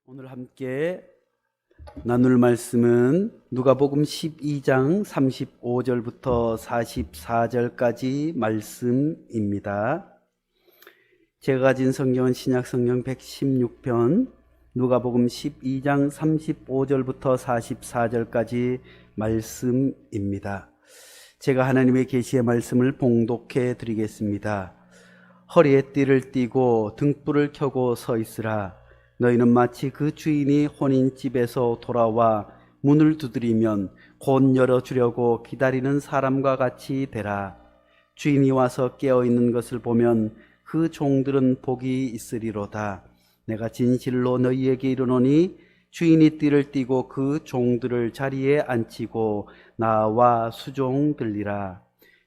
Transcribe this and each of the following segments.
오늘 함께 나눌 말씀은 누가복음 12장 35절부터 44절까지 말씀입니다. 제가 가진 성경은 신약성경 116편, 누가복음 12장 35절부터 44절까지 말씀입니다. 제가 하나님의 계시의 말씀을 봉독해 드리겠습니다. 허리에 띠를 띠고 등불을 켜고 서 있으라. 너희는 마치 그 주인이 혼인집에서 돌아와 문을 두드리면 곧 열어주려고 기다리는 사람과 같이 되라. 주인이 와서 깨어있는 것을 보면 그 종들은 복이 있으리로다. 내가 진실로 너희에게 이르노니 주인이 띠를 띠고 그 종들을 자리에 앉히고 나와 수종들리라.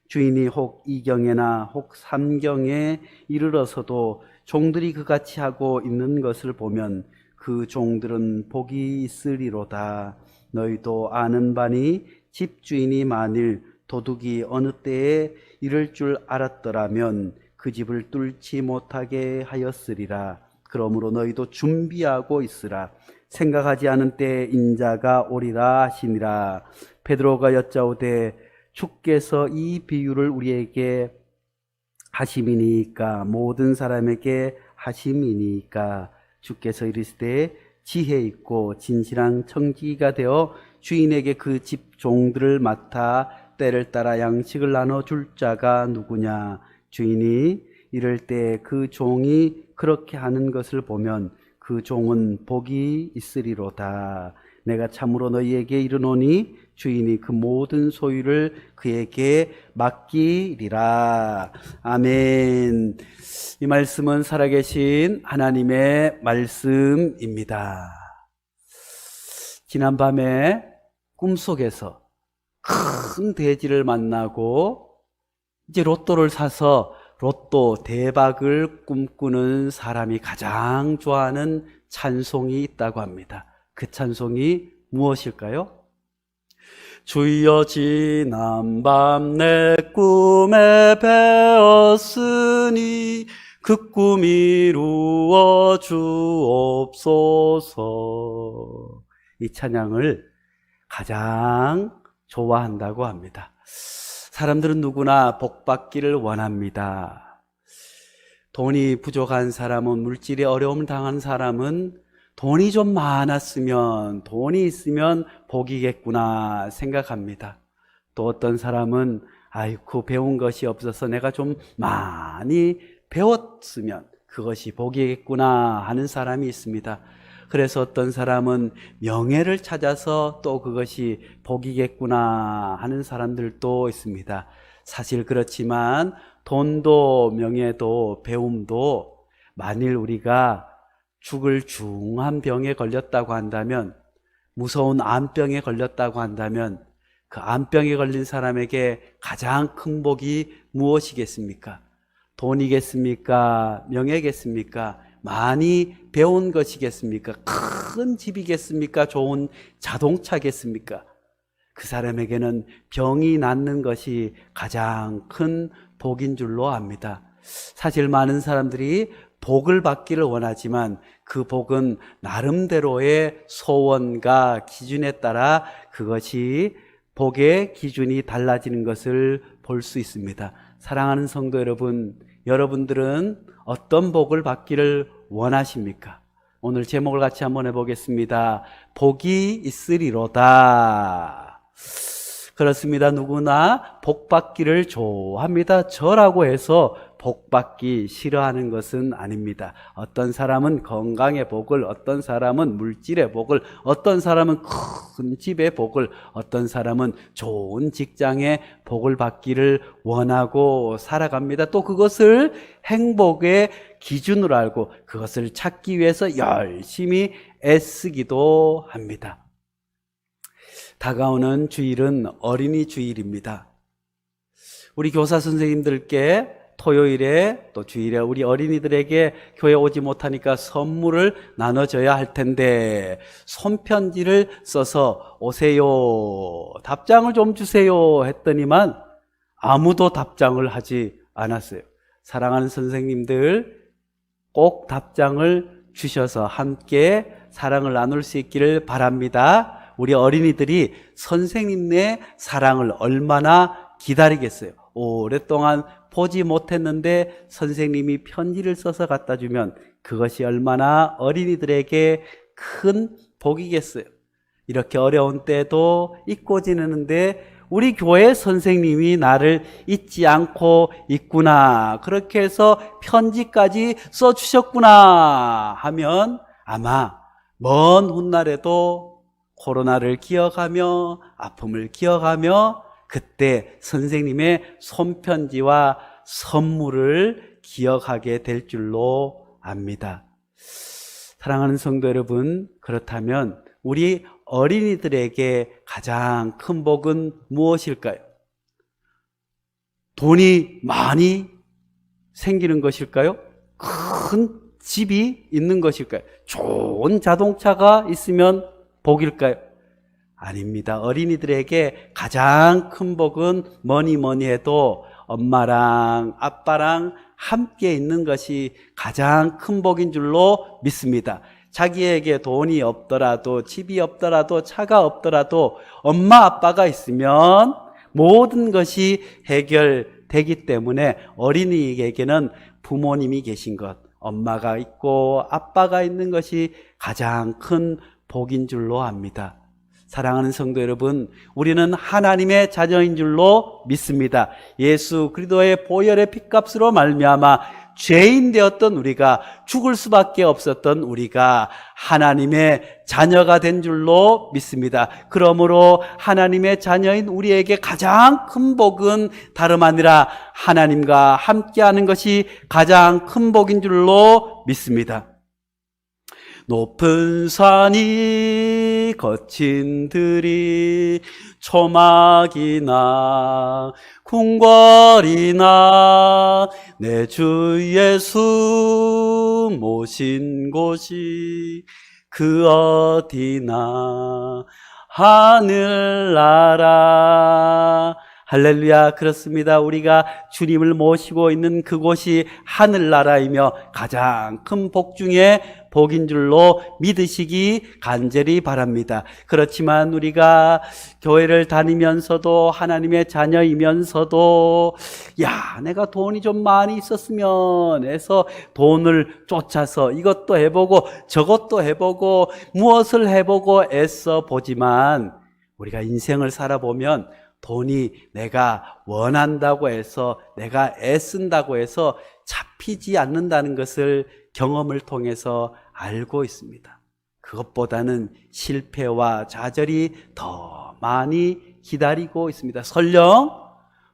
주인이 혹 2경에나 혹 3경에 이르러서도 종들이 그같이 하고 있는 것을 보면 그 종들은 복이 있으리로다. 너희도 아는 바니 집주인이 만일 도둑이 어느 때에 이럴 줄 알았더라면 그 집을 뚫지 못하게 하였으리라. 그러므로 너희도 준비하고 있으라. 생각하지 않은 때에 인자가 오리라 하시니라. 베드로가 여짜오되 주께서 이 비유를 우리에게 하심이니까 모든 사람에게 하심이니까 주께서 이르시되 지혜 있고 진실한 청지기가 되어 주인에게 그 집 종들을 맡아 때를 따라 양식을 나눠줄 자가 누구냐. 주인이 이럴 때 그 종이 그렇게 하는 것을 보면 그 종은 복이 있으리로다. 내가 참으로 너희에게 이르노니 주인이 그 모든 소유를 그에게 맡기리라. 아멘. 이 말씀은 살아계신 하나님의 말씀입니다. 지난밤에 꿈속에서 큰 돼지를 만나고 이제 로또를 사서 로또 대박을 꿈꾸는 사람이 가장 좋아하는 찬송이 있다고 합니다. 그 찬송이 무엇일까요? 주여 지난밤 내 꿈에 배었으니 그 꿈 이루어 주옵소서. 이 찬양을 가장 좋아한다고 합니다. 사람들은 누구나 복받기를 원합니다. 돈이 부족한 사람은, 물질의 어려움을 당한 사람은 돈이 좀 많았으면, 돈이 있으면 복이겠구나 생각합니다. 또 어떤 사람은 아이고 배운 것이 없어서 내가 좀 많이 배웠으면 그것이 복이겠구나 하는 사람이 있습니다. 그래서 어떤 사람은 명예를 찾아서 또 그것이 복이겠구나 하는 사람들도 있습니다. 사실 그렇지만 돈도 명예도 배움도 만일 우리가 죽을 중한 병에 걸렸다고 한다면, 무서운 암병에 걸렸다고 한다면 그 암병에 걸린 사람에게 가장 큰 복이 무엇이겠습니까? 돈이겠습니까? 명예겠습니까? 많이 배운 것이겠습니까? 큰 집이겠습니까? 좋은 자동차겠습니까? 그 사람에게는 병이 낫는 것이 가장 큰 복인 줄로 압니다. 사실 많은 사람들이 복을 받기를 원하지만 그 복은 나름대로의 소원과 기준에 따라 그것이 복의 기준이 달라지는 것을 볼 수 있습니다. 사랑하는 성도 여러분, 여러분들은 어떤 복을 받기를 원하십니까? 오늘 제목을 같이 한번 해보겠습니다. 복이 있으리로다. 그렇습니다. 누구나 복 받기를 좋아합니다. 저라고 해서 복 받기 싫어하는 것은 아닙니다. 어떤 사람은 건강의 복을, 어떤 사람은 물질의 복을, 어떤 사람은 큰 집의 복을, 어떤 사람은 좋은 직장의 복을 받기를 원하고 살아갑니다. 또 그것을 행복의 기준으로 알고 그것을 찾기 위해서 열심히 애쓰기도 합니다. 다가오는 주일은 어린이 주일입니다. 우리 교사 선생님들께 토요일에 또 주일에 우리 어린이들에게 교회 오지 못하니까 선물을 나눠줘야 할 텐데 손편지를 써서 오세요, 답장을 좀 주세요 했더니만 아무도 답장을 하지 않았어요. 사랑하는 선생님들 꼭 답장을 주셔서 함께 사랑을 나눌 수 있기를 바랍니다. 우리 어린이들이 선생님의 사랑을 얼마나 기다리겠어요. 오랫동안 보지 못했는데 선생님이 편지를 써서 갖다 주면 그것이 얼마나 어린이들에게 큰 복이겠어요. 이렇게 어려운 때도 잊고 지내는데 우리 교회 선생님이 나를 잊지 않고 있구나, 그렇게 해서 편지까지 써주셨구나 하면 아마 먼 훗날에도 코로나를 기억하며 아픔을 기억하며 그때 선생님의 손편지와 선물을 기억하게 될 줄로 압니다. 사랑하는 성도 여러분, 그렇다면 우리 어린이들에게 가장 큰 복은 무엇일까요? 돈이 많이 생기는 것일까요? 큰 집이 있는 것일까요? 좋은 자동차가 있으면 복일까요? 아닙니다. 어린이들에게 가장 큰 복은 뭐니 해도 엄마랑 아빠랑 함께 있는 것이 가장 큰 복인 줄로 믿습니다. 자기에게 돈이 없더라도, 집이 없더라도, 차가 없더라도 엄마 아빠가 있으면 모든 것이 해결되기 때문에 어린이에게는 부모님이 계신 것, 엄마가 있고 아빠가 있는 것이 가장 큰 복인 줄로 압니다. 사랑하는 성도 여러분, 우리는 하나님의 자녀인 줄로 믿습니다. 예수 그리스도의 보혈의 피값으로 말미암아 죄인 되었던 우리가, 죽을 수밖에 없었던 우리가 하나님의 자녀가 된 줄로 믿습니다. 그러므로 하나님의 자녀인 우리에게 가장 큰 복은 다름 아니라 하나님과 함께하는 것이 가장 큰 복인 줄로 믿습니다. 높은 산이 거친 들이 초막이나 궁궐이나 내 주 예수 모신 곳이 그 어디나 하늘나라. 할렐루야. 그렇습니다. 우리가 주님을 모시고 있는 그곳이 하늘나라이며 가장 큰 복 중에 복인 줄로 믿으시기 간절히 바랍니다. 그렇지만 우리가 교회를 다니면서도 하나님의 자녀이면서도 내가 돈이 좀 많이 있었으면 해서 돈을 쫓아서 이것도 해보고 저것도 해보고 무엇을 해보고 애써 보지만 우리가 인생을 살아보면 돈이 내가 원한다고 해서, 내가 애쓴다고 해서 잡히지 않는다는 것을 경험을 통해서 알고 있습니다. 그것보다는 실패와 좌절이 더 많이 기다리고 있습니다. 설령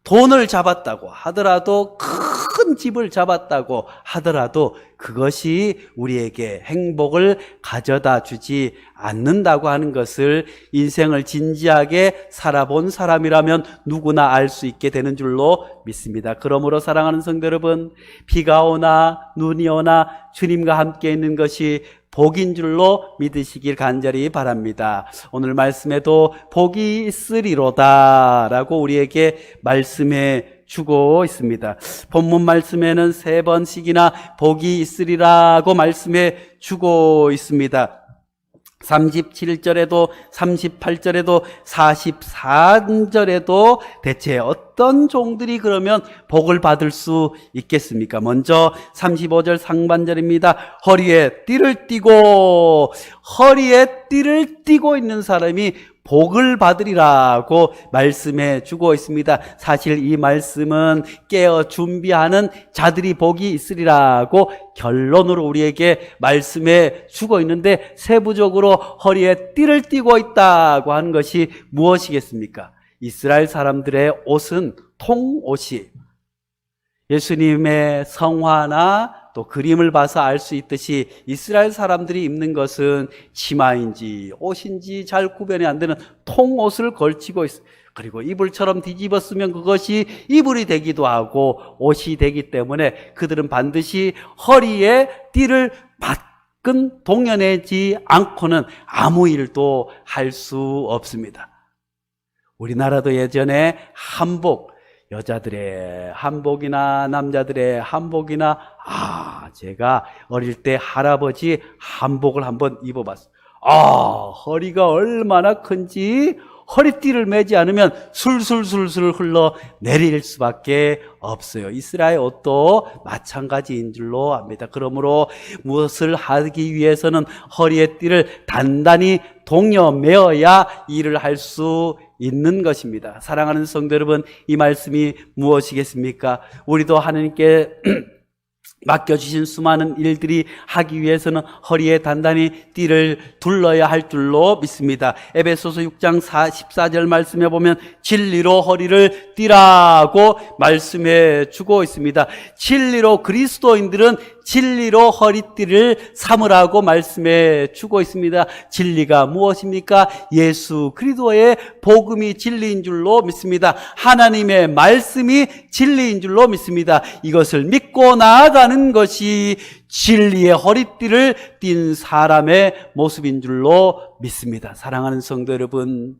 돈을 잡았다고 하더라도, 큰 집을 잡았다고 하더라도 그것이 우리에게 행복을 가져다 주지 않는다고 하는 것을 인생을 진지하게 살아본 사람이라면 누구나 알 수 있게 되는 줄로 믿습니다. 그러므로 사랑하는 성도 여러분, 비가 오나 눈이 오나 주님과 함께 있는 것이 복인 줄로 믿으시길 간절히 바랍니다. 오늘 말씀에도 복이 있으리로다 라고 우리에게 말씀해 주고 있습니다. 본문 말씀에는 3번씩이나 복이 있으리라고 말씀해 주고 있습니다. 37절에도 38절에도 44절에도 대체 어떤 종들이 그러면 복을 받을 수 있겠습니까? 먼저 35절 상반절입니다. 허리에 띠를 띠고 있는 사람이 복을 받으리라고 말씀해 주고 있습니다. 사실 이 말씀은 깨어 준비하는 자들이 복이 있으리라고 결론으로 우리에게 말씀해 주고 있는데, 세부적으로 허리에 띠를 띠고 있다고 하는 것이 무엇이겠습니까? 이스라엘 사람들의 옷은 통옷이, 예수님의 성화나 또 그림을 봐서 알 수 있듯이 이스라엘 사람들이 입는 것은 치마인지 옷인지 잘 구별이 안 되는 통옷을 걸치고 있어요. 그리고 이불처럼 뒤집어 쓰면 그것이 이불이 되기도 하고 옷이 되기 때문에 그들은 반드시 허리에 띠를 박은 동여내지 않고는 아무 일도 할 수 없습니다. 우리나라도 예전에 한복, 여자들의 한복이나 남자들의 한복이나 제가 어릴 때 할아버지 한복을 한번 입어봤어요. 허리가 얼마나 큰지 허리띠를 매지 않으면 술술술술 흘러 내릴 수밖에 없어요. 이스라엘 옷도 마찬가지인 줄로 압니다. 그러므로 무엇을 하기 위해서는 허리의 띠를 단단히 동여 매어야 일을 할 수 있는 것입니다. 사랑하는 성도 여러분, 이 말씀이 무엇이겠습니까? 우리도 하나님께 맡겨주신 수많은 일들이 하기 위해서는 허리에 단단히 띠를 둘러야 할 줄로 믿습니다. 에베소서 6장 14절 말씀에 보면 진리로 허리를 띠라고 말씀해 주고 있습니다. 진리로, 그리스도인들은 진리로 허리띠를 삼으라고 말씀해 주고 있습니다. 진리가 무엇입니까? 예수 그리스도의 복음이 진리인 줄로 믿습니다. 하나님의 말씀이 진리인 줄로 믿습니다. 이것을 믿고 나아가는 것이 진리의 허리띠를 띤 사람의 모습인 줄로 믿습니다. 사랑하는 성도 여러분,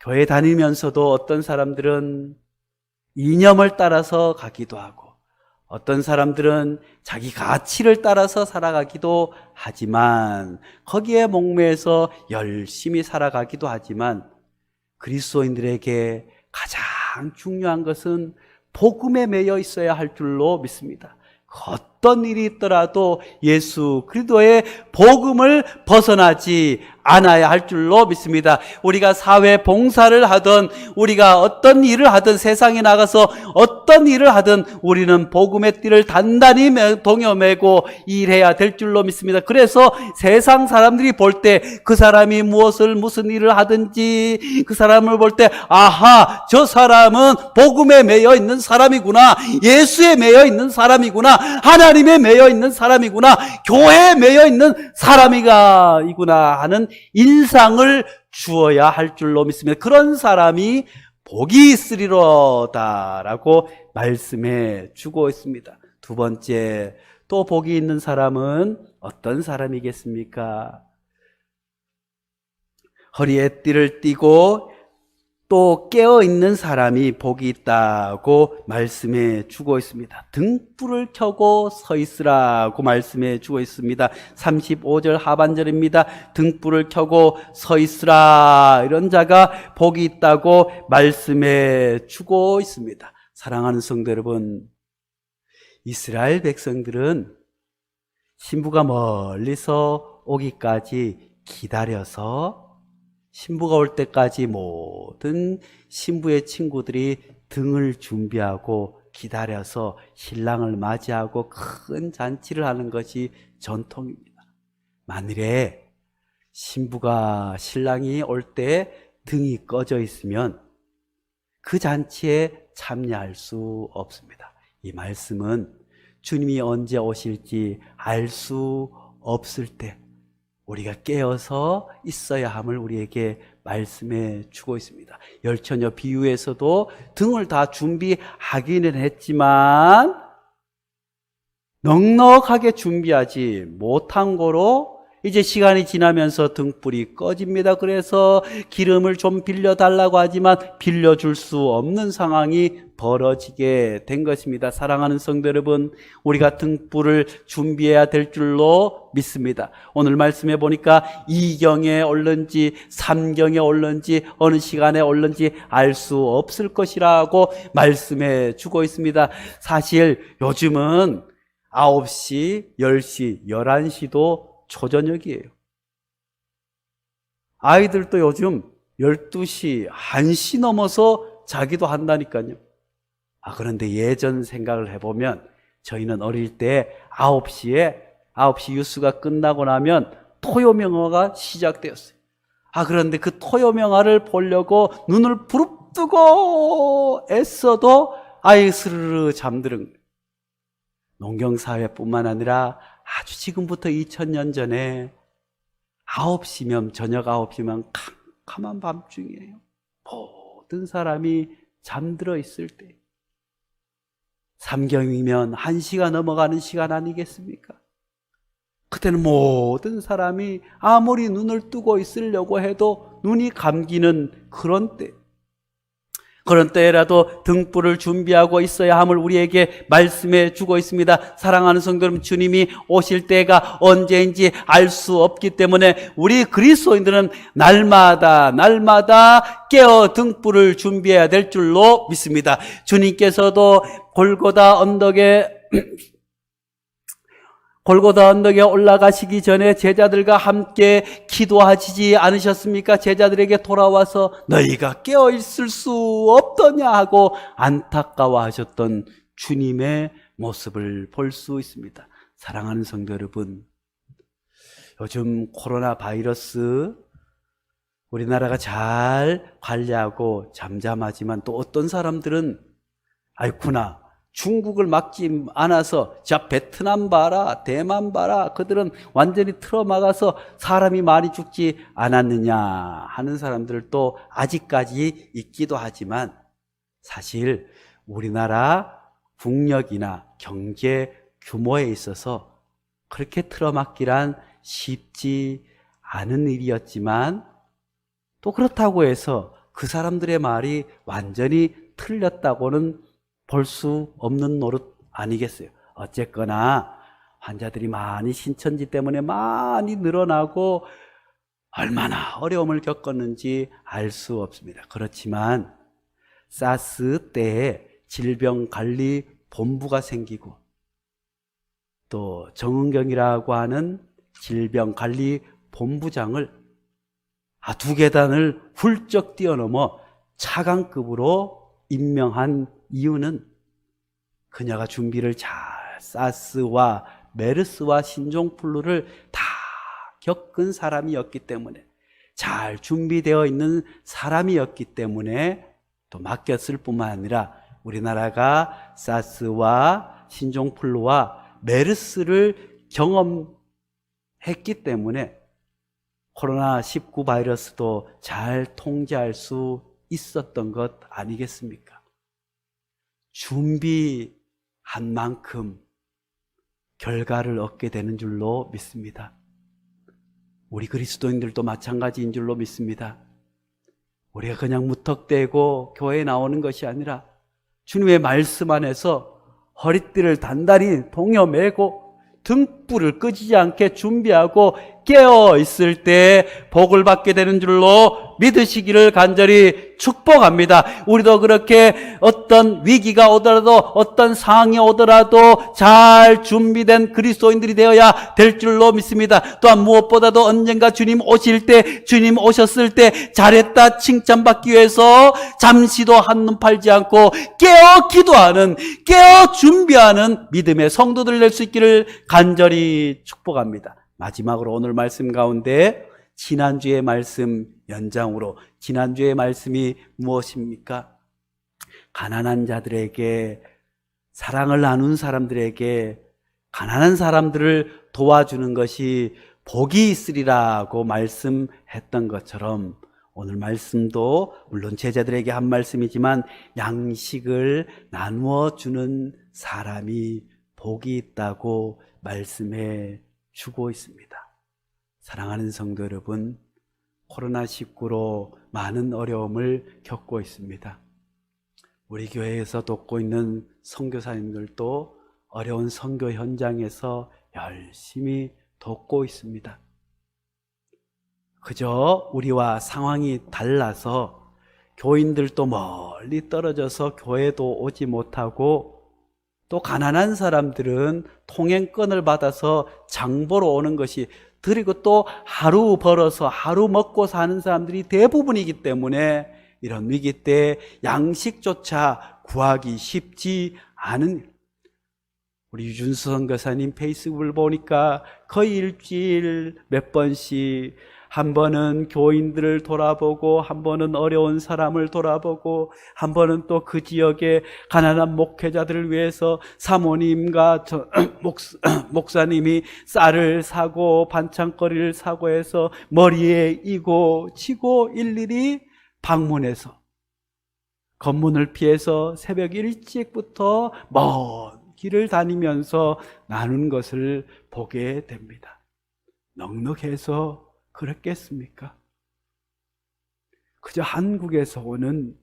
교회 다니면서도 어떤 사람들은 이념을 따라서 가기도 하고, 어떤 사람들은 자기 가치를 따라서 살아가기도 하지만, 거기에 목매서 열심히 살아가기도 하지만, 그리스도인들에게 가장 중요한 것은 복음에 매여 있어야 할 줄로 믿습니다. 어떤 일이 있더라도 예수 그리스도의 복음을 벗어나지 않아야 할 줄로 믿습니다. 우리가 사회 봉사를 하든 우리가 어떤 일을 하든 세상에 나가서 어떤 일을 하든 우리는 복음의 띠를 단단히 동여매고 일해야 될 줄로 믿습니다. 그래서 세상 사람들이 볼 때 그 사람이 무슨 일을 하든지 그 사람을 볼 때 저 사람은 복음에 매여 있는 사람이구나, 예수에 매여 있는 사람이구나, 하나님에 매여 있는 사람이구나, 교회에 매여 있는 사람이구나 하는 인상을 주어야 할 줄로 믿습니다. 그런 사람이 복이 있으리로다라고 말씀해 주고 있습니다. 두 번째, 또 복이 있는 사람은 어떤 사람이겠습니까? 허리에 띠를 띠고 또 깨어있는 사람이 복이 있다고 말씀해 주고 있습니다. 등불을 켜고 서 있으라고 말씀해 주고 있습니다. 35절 하반절입니다. 등불을 켜고 서 있으라, 이런 자가 복이 있다고 말씀해 주고 있습니다. 사랑하는 성도 여러분, 이스라엘 백성들은 신부가 멀리서 오기까지 기다려서 신부가 올 때까지 모든 신부의 친구들이 등을 준비하고 기다려서 신랑을 맞이하고 큰 잔치를 하는 것이 전통입니다. 만일에 신랑이 올 때 등이 꺼져 있으면 그 잔치에 참여할 수 없습니다. 이 말씀은 주님이 언제 오실지 알 수 없을 때 우리가 깨어서 있어야 함을 우리에게 말씀해 주고 있습니다. 열처녀 비유에서도 등을 다 준비하기는 했지만 넉넉하게 준비하지 못한 거로 이제 시간이 지나면서 등불이 꺼집니다. 그래서 기름을 좀 빌려달라고 하지만 빌려줄 수 없는 상황이 벌어지게 된 것입니다. 사랑하는 성도 여러분, 우리가 등불을 준비해야 될 줄로 믿습니다. 오늘 말씀해 보니까 2경에 올는지 3경에 올는지 어느 시간에 올는지 알 수 없을 것이라고 말씀해 주고 있습니다. 사실 요즘은 9시, 10시, 11시도 초저녁이에요. 아이들도 요즘 12시, 1시 넘어서 자기도 한다니까요. 그런데 예전 생각을 해보면 저희는 어릴 때 9시 뉴스가 끝나고 나면 토요명화가 시작되었어요. 그런데 그 토요명화를 보려고 눈을 부릅뜨고 애써도 아이 스르르 잠드는 거예요. 농경사회뿐만 아니라 아주 지금부터 2000년 전에 9시면, 저녁 9시면 캄캄한 밤중이에요. 모든 사람이 잠들어 있을 때, 3경이면 1시가 넘어가는 시간 아니겠습니까? 그때는 모든 사람이 아무리 눈을 뜨고 있으려고 해도 눈이 감기는 그런 때, 그런 때라도 등불을 준비하고 있어야 함을 우리에게 말씀해 주고 있습니다. 사랑하는 성도 여러분, 주님이 오실 때가 언제인지 알 수 없기 때문에 우리 그리스도인들은 날마다 깨어 등불을 준비해야 될 줄로 믿습니다. 주님께서도 골고다 언덕에 올라가시기 전에 제자들과 함께 기도하시지 않으셨습니까? 제자들에게 돌아와서 너희가 깨어 있을 수 없더냐 하고 안타까워하셨던 주님의 모습을 볼 수 있습니다. 사랑하는 성도 여러분, 요즘 코로나 바이러스 우리나라가 잘 관리하고 잠잠하지만 또 어떤 사람들은 아이쿠나 중국을 막지 않아서 자 베트남 봐라, 대만 봐라, 그들은 완전히 틀어막아서 사람이 많이 죽지 않았느냐 하는 사람들도 아직까지 있기도 하지만 사실 우리나라 국력이나 경제 규모에 있어서 그렇게 틀어막기란 쉽지 않은 일이었지만 또 그렇다고 해서 그 사람들의 말이 완전히 틀렸다고는 볼 수 없는 노릇 아니겠어요? 어쨌거나 환자들이 많이 신천지 때문에 많이 늘어나고 얼마나 어려움을 겪었는지 알 수 없습니다. 그렇지만 사스 때에 질병관리본부가 생기고 또 정은경이라고 하는 질병관리본부장을 두 계단을 훌쩍 뛰어넘어 차관급으로 임명한 이유는 그녀가 준비를 사스와 메르스와 신종플루를 다 겪은 사람이었기 때문에, 잘 준비되어 있는 사람이었기 때문에 또 맡겼을 뿐만 아니라 우리나라가 사스와 신종플루와 메르스를 경험했기 때문에 코로나19 바이러스도 잘 통제할 수 있었던 것 아니겠습니까? 준비한 만큼 결과를 얻게 되는 줄로 믿습니다. 우리 그리스도인들도 마찬가지인 줄로 믿습니다. 우리가 그냥 무턱대고 교회에 나오는 것이 아니라 주님의 말씀 안에서 허리띠를 단단히 동여매고 등불을 끄지 않게 준비하고 깨어 있을 때 복을 받게 되는 줄로 믿으시기를 간절히 축복합니다. 우리도 그렇게 어떤 위기가 오더라도 어떤 상황이 오더라도 잘 준비된 그리스도인들이 되어야 될 줄로 믿습니다. 또한 무엇보다도 언젠가 주님 오실 때, 주님 오셨을 때 잘했다 칭찬받기 위해서 잠시도 한눈 팔지 않고 깨어 기도하는, 깨어 준비하는 믿음의 성도들 될 수 있기를 간절히 축복합니다. 마지막으로 오늘 말씀 가운데 지난주의 말씀 연장으로, 지난주의 말씀이 무엇입니까? 가난한 자들에게, 사랑을 나눈 사람들에게, 가난한 사람들을 도와주는 것이 복이 있으리라고 말씀했던 것처럼 오늘 말씀도 물론 제자들에게 한 말씀이지만 양식을 나누어 주는 사람이 복이 있다고 말씀해 주고 있습니다. 사랑하는 성도 여러분, 코로나19로 많은 어려움을 겪고 있습니다. 우리 교회에서 돕고 있는 선교사님들도 어려운 선교 현장에서 열심히 돕고 있습니다. 그저 우리와 상황이 달라서 교인들도 멀리 떨어져서 교회도 오지 못하고, 또 가난한 사람들은 통행권을 받아서 장보러 오는 것이, 그리고 또 하루 벌어서 하루 먹고 사는 사람들이 대부분이기 때문에 이런 위기 때 양식조차 구하기 쉽지 않은, 우리 유준수 선교사님 페이스북을 보니까 거의 일주일 몇 번씩, 한 번은 교인들을 돌아보고, 한 번은 어려운 사람을 돌아보고, 한 번은 또 그 지역의 가난한 목회자들을 위해서 사모님과 목사님이 쌀을 사고 반찬거리를 사고 해서 머리에 이고 지고 일일이 방문해서 검문을 피해서 새벽 일찍부터 먼 길을 다니면서 나눈 것을 보게 됩니다. 넉넉해서 그렇겠습니까? 그저 한국에서 오는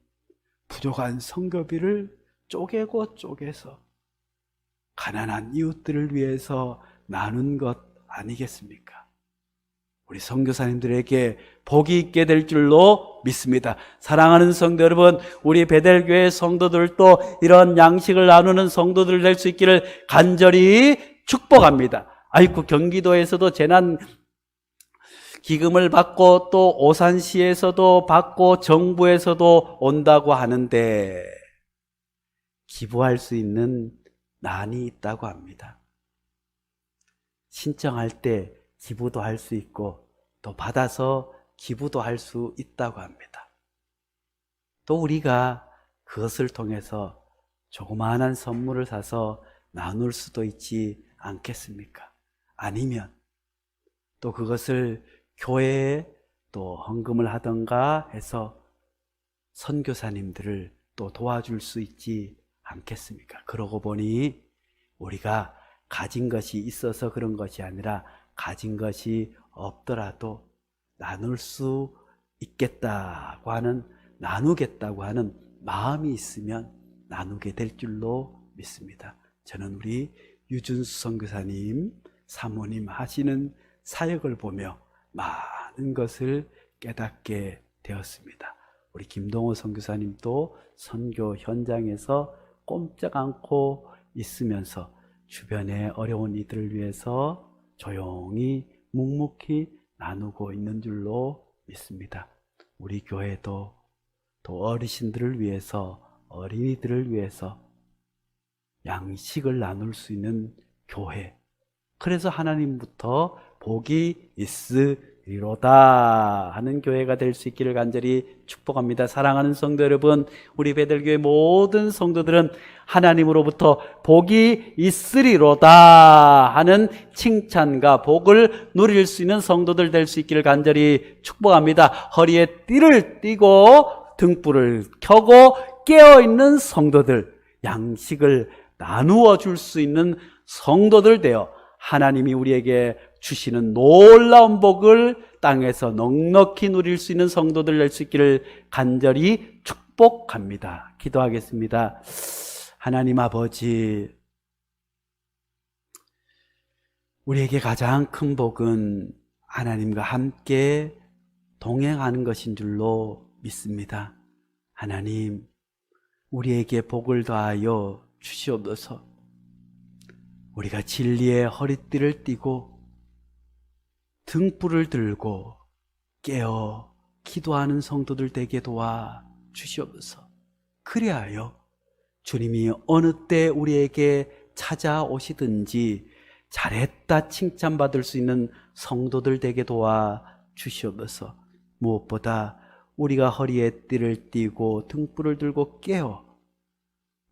부족한 성교비를 쪼개고 쪼개서 가난한 이웃들을 위해서 나눈 것 아니겠습니까? 우리 선교사님들에게 복이 있게 될 줄로 믿습니다. 사랑하는 성도 여러분, 우리 베델교회 성도들도 이런 양식을 나누는 성도들 될 수 있기를 간절히 축복합니다. 아이고, 경기도에서도 재난 기금을 받고 또 오산시에서도 받고 정부에서도 온다고 하는데 기부할 수 있는 난이 있다고 합니다. 신청할 때 기부도 할 수 있고 또 받아서 기부도 할 수 있다고 합니다. 또 우리가 그것을 통해서 조그마한 선물을 사서 나눌 수도 있지 않겠습니까? 아니면 또 그것을 교회에 또 헌금을 하던가 해서 선교사님들을 또 도와줄 수 있지 않겠습니까? 그러고 보니 우리가 가진 것이 있어서 그런 것이 아니라 가진 것이 없더라도 나눌 수 있겠다고 하는, 나누겠다고 하는 마음이 있으면 나누게 될 줄로 믿습니다. 저는 우리 유준수 선교사님, 사모님 하시는 사역을 보며 많은 것을 깨닫게 되었습니다. 우리 김동호 선교사님도 선교 현장에서 꼼짝 않고 있으면서 주변의 어려운 이들을 위해서 조용히 묵묵히 나누고 있는 줄로 믿습니다. 우리 교회도 또 어르신들을 위해서, 어린이들을 위해서 양식을 나눌 수 있는 교회, 그래서 하나님부터 복이 있으리로다 하는 교회가 될 수 있기를 간절히 축복합니다. 사랑하는 성도 여러분, 우리 베델교회 모든 성도들은 하나님으로부터 복이 있으리로다 하는 칭찬과 복을 누릴 수 있는 성도들 될 수 있기를 간절히 축복합니다. 허리에 띠를 띠고 등불을 켜고 깨어있는 성도들, 양식을 나누어 줄 수 있는 성도들 되어 하나님이 우리에게 주시는 놀라운 복을 땅에서 넉넉히 누릴 수 있는 성도들 될 수 있기를 간절히 축복합니다. 기도하겠습니다. 하나님 아버지, 우리에게 가장 큰 복은 하나님과 함께 동행하는 것인 줄로 믿습니다. 하나님, 우리에게 복을 더하여 주시옵소서. 우리가 진리의 허리띠를 띠고 등불을 들고 깨어 기도하는 성도들 되게 도와 주시옵소서. 그리하여 주님이 어느 때 우리에게 찾아오시든지 잘했다 칭찬받을 수 있는 성도들 되게 도와 주시옵소서. 무엇보다 우리가 허리에 띠를 띠고 등불을 들고 깨어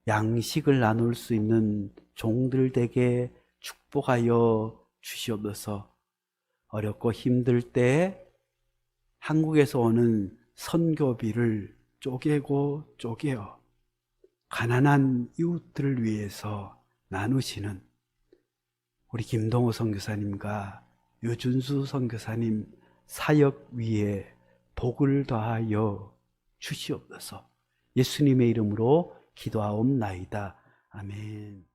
양식을 나눌 수 있는 종들 되게 축복하여 주시옵소서. 어렵고 힘들 때 한국에서 오는 선교비를 쪼개고 쪼개어 가난한 이웃들을 위해서 나누시는 우리 김동호 선교사님과 유준수 선교사님 사역 위에 복을 더하여 주시옵소서. 예수님의 이름으로 기도하옵나이다. 아멘.